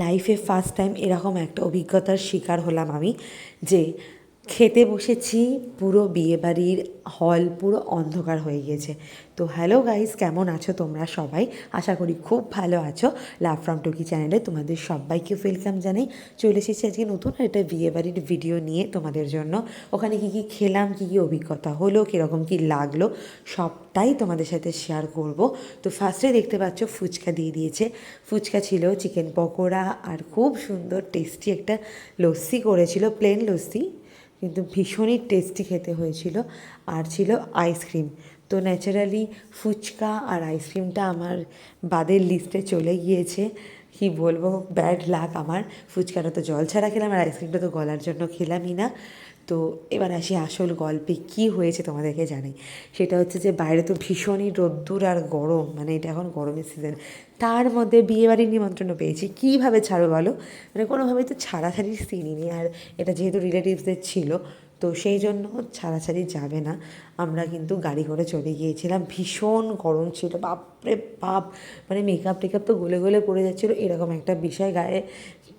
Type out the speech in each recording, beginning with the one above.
লাইফে first time এরকম একটা অভিজ্ঞতার শিকার হলাম আমি, যে খেতে বসেছি, পুরো বিয়েবাড়ির হল পুরো অন্ধকার হয়ে গিয়েছে। তো হ্যালো গাইস, কেমন আছো তোমরা সবাই? আশা করি খুব ভালো আছো। লাভ ফ্রম টুকি চ্যানেলে তোমাদের সবাইকে ওয়েলকাম জানাই। চলে এসেছি আজকে নতুন একটা বিয়েবাড়ির ভিডিও নিয়ে তোমাদের জন্য। ওখানে কী কী খেলাম, কী কী অভিজ্ঞতা হলো, কীরকম কী লাগলো, সবটাই তোমাদের সাথে শেয়ার করব। তো ফার্স্টে দেখতে পাচ্ছ ফুচকা দিয়ে দিয়েছে। ফুচকা ছিল, চিকেন পকোড়া, আর খুব সুন্দর টেস্টি একটা লস্যি করেছিল, প্লেন লস্যি, কিন্তু ভীষণই টেস্টি খেতে হয়েছিল। আর ছিল আইসক্রিম। তো ন্যাচারালি ফুচকা আর আইসক্রিমটা আমার বাদের লিস্টে চলে গিয়েছে। কি বলবো, ব্যাড লাক আমার। ফুচকাটা তো জল ছাড়া খেলাম, আর আইসক্রিমটা তো গলার জন্য খেলামই না। তো এবার আসি আসল গল্পে, কি হয়েছে তোমাদেরকে জানাই। সেটা হচ্ছে যে বাইরে তো ভীষণই রোদ্দুর আর গরম, মানে এটা এখন গরমের সিজন। তার মধ্যে বিয়েবাড়ির নিমন্ত্রণও পেয়েছি, কীভাবে ছাড়ো বলো? মানে কোনোভাবেই তো ছাড়াছাড়ির সিনই নেই। আর এটা যেহেতু রিলেটিভসদের ছিল, তো সেই জন্য ছাড়াছাড়ি যাবে না। আমরা কিন্তু গাড়ি করে চলে গিয়েছিলাম। ভীষণ গরম ছিল, বাপরে বাপ। মানে মেকআপ টেকআপ তো গলে গলে পড়ে যাচ্ছিলো, এরকম একটা বিষয়। গায়ে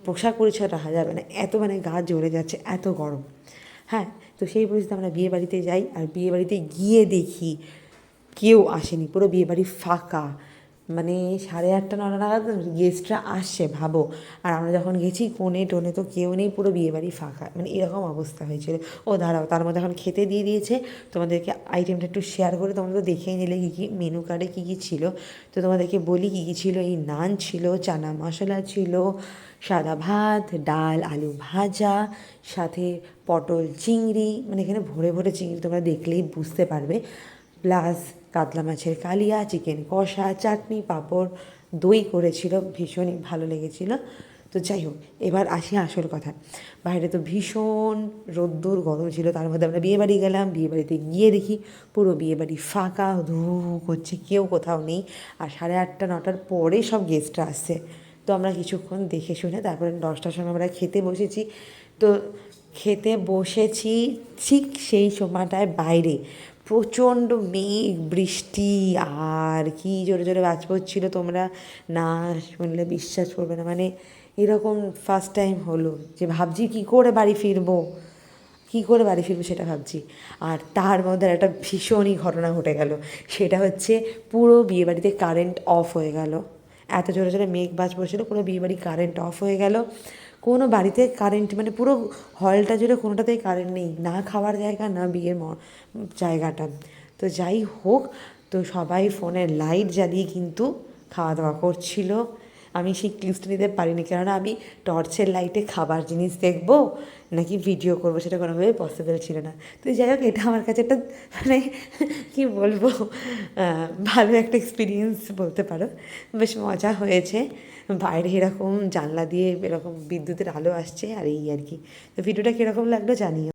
পোশাক পরিচ্ছদ রাখা যাবে না, এত মানে গা জ্বলে যাচ্ছে, এত গরম। হ্যাঁ, তো সেই পরিস্থিতি আমরা বিয়েবাড়িতে যাই, আর বিয়েবাড়িতে গিয়ে দেখি কেউ আসেনি, পুরো বিয়েবাড়ি ফাঁকা। মানে 8:30 9টা নাগাদ গেস্টরা আসছে, ভাবো। আর আমরা যখন গেছি, কোণে টোনে তো কেউ নেই, পুরো বিয়েবাড়ি ফাঁকা। মানে এরকম অবস্থা হয়েছিল। ও দাঁড়াও, তার মধ্যে এখন খেতে দিয়ে দিয়েছে। তোমাদেরকে আইটেমটা একটু শেয়ার করে, তোমরা তো দেখেই নিলে কী কী মেনু কার্ডে কী কী ছিল। তো তোমাদেরকে বলি কী কী ছিল। এই নান ছিল, চানা মশলা ছিল, সাদা ভাত, ডাল, আলু ভাজা, সাথে পটল চিংড়ি, মানে এখানে ভরে ভরে চিংড়ি, তোমরা দেখলেই বুঝতে পারবে। প্লাস কাতলা মাছের কালিয়া, চিকেন কষা, চাটনি, পাঁপড়, দই করেছিল, ভীষণই ভালো লেগেছিল। তো যাই হোক, এবার আসি আসল কথা। বাইরে তো ভীষণ রোদ্দুর গরম ছিল, তার মধ্যে আমরা বিয়েবাড়ি গেলাম। বিয়েবাড়িতে গিয়ে দেখি পুরো বিয়েবাড়ি ফাঁকা, ধু করছে, কেউ কোথাও নেই। আর 8:30 9টার পরে সব গেস্টরা আসছে। তো আমরা কিছুক্ষণ দেখে শুনে তারপরে 10টার সময় আমরা খেতে বসেছি। তো খেতে বসেছি, ঠিক সেই সময়টায় বাইরে প্রচণ্ড মেঘ, বৃষ্টি, আর কি জোরে জোরে বাজ পড়ছিল, তোমরা না শুনলে বিশ্বাস করবে না। মানে এরকম ফার্স্ট টাইম হলো, যে ভাবছি কী করে বাড়ি ফিরবো, কী করে বাড়ি ফিরবো সেটা ভাবছি। আর তার মধ্যে একটা ভীষণই ঘটনা ঘটে গেল। সেটা হচ্ছে পুরো বিয়েবাড়িতে কারেন্ট অফ হয়ে গেল। এত জোরে জোরে মেঘ বাজ পড়ছিল, পুরো বিয়েবাড়ি কারেন্ট অফ হয়ে গেল। কোনো বাড়িতে কারেন্ট, মানে পুরো হলটা জুড়ে কোনোটাতেই কারেন্ট নেই, না খাওয়ার জায়গা, না বিয়ের জায়গাটা। তো যাই হোক, তো সবাই ফোনের লাইট জ্বালিয়ে কিন্তু খাওয়া দাওয়া করছিল। আমি সেই ক্লিপসটা নিতে পারিনি, কেননা আমি টর্চের লাইটে খাবার জিনিস দেখবো নাকি ভিডিও করবো, সেটা কোনোভাবেই পসিবল ছিল না। তো যাই হোক, এটা আমার কাছে একটা মানে কী বলবো, ভালো একটা এক্সপিরিয়েন্স বলতে পারো। বেশ মজা হয়েছে। বাইরে এরকম জানলা দিয়ে এরকম বিদ্যুতের আলো আসছে, আর এই আর কি। তো ভিডিওটা কীরকম লাগলো জানিও।